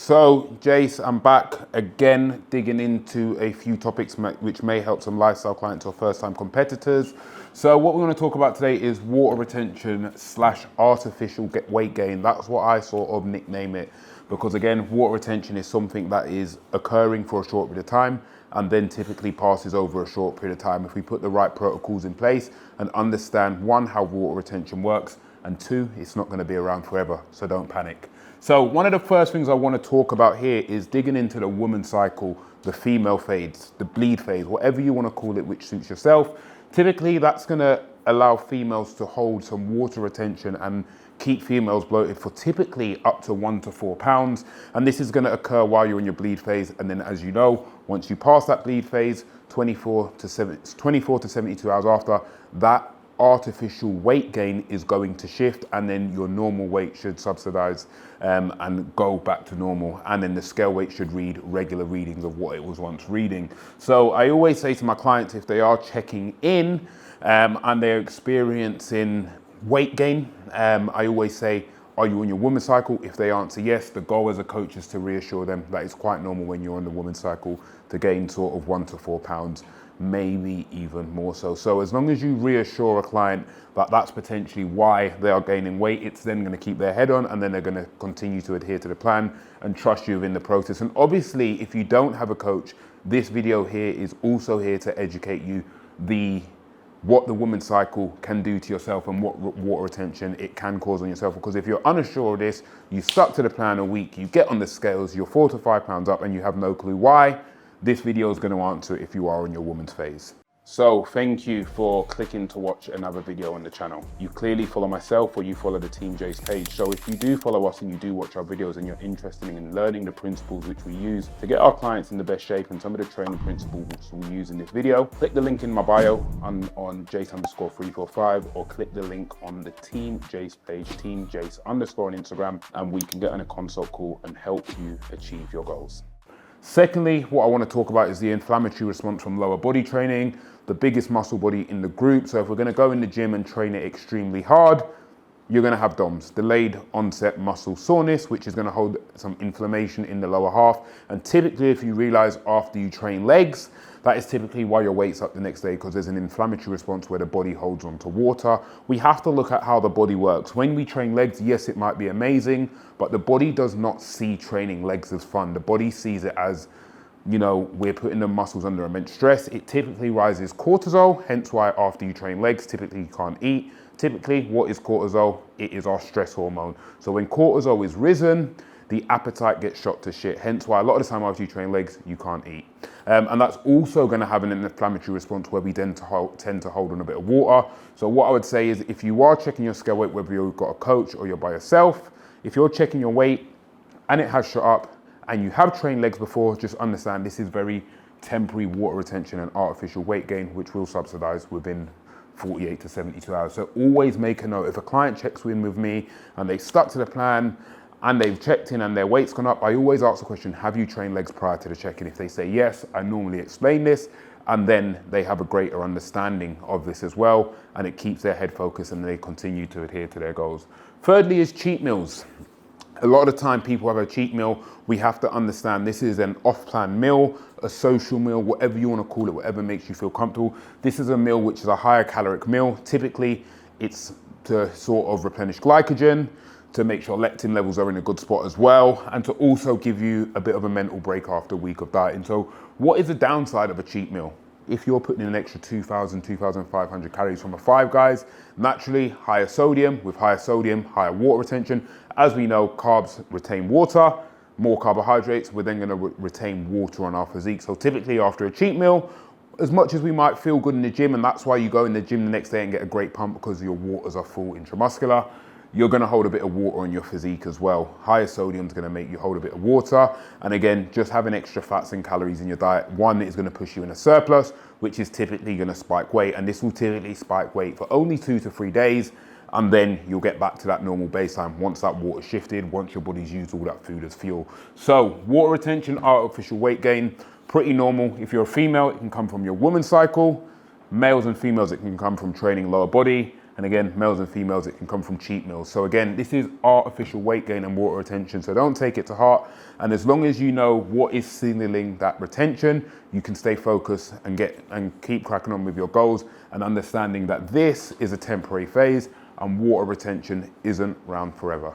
So, Jace, I'm back again, digging into a few topics which may help some lifestyle clients or first-time competitors. So what we're going to talk about today is water retention / artificial weight gain. That's what I sort of nickname it, because again, water retention is something that is occurring for a short period of time and then typically passes over a short period of time. If we put the right protocols in place and understand, one, how water retention works, and two, it's not going to be around forever, so don't panic. So one of the first things I want to talk about here is digging into the woman's cycle, the female phase, the bleed phase, whatever you want to call it, which suits yourself. Typically, that's going to allow females to hold some water retention and keep females bloated for typically up to 1 to 4 pounds. And this is going to occur while you're in your bleed phase. And then, as you know, once you pass that bleed phase, 24 to 72 hours after, that artificial weight gain is going to shift, and then your normal weight should subsidize and go back to normal, and then the scale weight should read regular readings of what it was once reading. So I always say to my clients, if they are checking in and they're experiencing weight gain, I always say, are you on your woman's cycle? If they answer yes, the goal as a coach is to reassure them that it's quite normal when you're on the woman's cycle to gain sort of 1 to 4 pounds, maybe even more so. So as long as you reassure a client that that's potentially why they are gaining weight, it's then going to keep their head on, and then they're going to continue to adhere to the plan and trust you within the process. And obviously, if you don't have a coach, this video here is also here to educate you what the woman's cycle can do to yourself and what water retention it can cause on yourself. Because if you're unsure of this, you stuck to the plan a week, you get on the scales, you're 4 to 5 pounds up, and you have no clue why, this video is going to answer if you are in your woman's phase. So thank you for clicking to watch another video on the channel. You clearly follow myself or you follow the Team Jace page. So if you do follow us and you do watch our videos and you're interested in learning the principles which we use to get our clients in the best shape and some of the training principles which we use in this video, click the link in my bio on Jace_345, or click the link on the Team Jace page, Team Jace_ on Instagram, and we can get on a consult call and help you achieve your goals. Secondly, what I want to talk about is the inflammatory response from lower body training, the biggest muscle body in the group. So if we're going to go in the gym and train it extremely hard, you're going to have DOMS, delayed onset muscle soreness, which is going to hold some inflammation in the lower half. And typically, if you realize after you train legs, that is typically why your weight's up the next day, because there's an inflammatory response where the body holds on to water. We have to look at how the body works. When we train legs, yes, it might be amazing, but the body does not see training legs as fun. The body sees it as, you know, we're putting the muscles under immense stress. It typically rises cortisol, hence why after you train legs, typically you can't eat. Typically, what is cortisol? It is our stress hormone. So when cortisol is risen, the appetite gets shot to shit. Hence why a lot of the time after you train legs, you can't eat. And that's also going to have an inflammatory response where we tend to hold on a bit of water. So what I would say is, if you are checking your scale weight, whether you've got a coach or you're by yourself, if you're checking your weight and it has shot up and you have trained legs before, just understand this is very temporary water retention and artificial weight gain, which will subsidize within 48 to 72 hours. So always make a note. If a client checks in with me and they stuck to the plan and they've checked in and their weight's gone up, I always ask the question, have you trained legs prior to the check-in? If they say yes, I normally explain this, and then they have a greater understanding of this as well, and it keeps their head focused and they continue to adhere to their goals. Thirdly is cheat meals. A lot of the time people have a cheat meal. We have to understand this is an off-plan meal, a social meal, whatever you want to call it, whatever makes you feel comfortable. This is a meal which is a higher caloric meal. Typically, it's to sort of replenish glycogen, to make sure leptin levels are in a good spot as well, and to also give you a bit of a mental break after a week of dieting. So what is the downside of a cheat meal? If you're putting in an extra 2,000, 2,500 calories from a Five Guys, naturally higher sodium, with higher sodium, higher water retention. As we know, carbs retain water, more carbohydrates, we're then gonna retain water on our physique. So typically after a cheat meal, as much as we might feel good in the gym, and that's why you go in the gym the next day and get a great pump because your waters are full intramuscular, you're gonna hold a bit of water on your physique as well. Higher sodium is gonna make you hold a bit of water. And again, just having extra fats and calories in your diet, one, is gonna push you in a surplus, which is typically gonna spike weight. And this will typically spike weight for only 2 to 3 days. And then you'll get back to that normal baseline once that water shifted, once your body's used all that food as fuel. So water retention, artificial weight gain, pretty normal. If you're a female, it can come from your woman's cycle. Males and females, it can come from training lower body. And again, males and females, it can come from cheat meals. So again, this is artificial weight gain and water retention. So don't take it to heart. And as long as you know what is signaling that retention, you can stay focused and keep cracking on with your goals, and understanding that this is a temporary phase and water retention isn't around forever.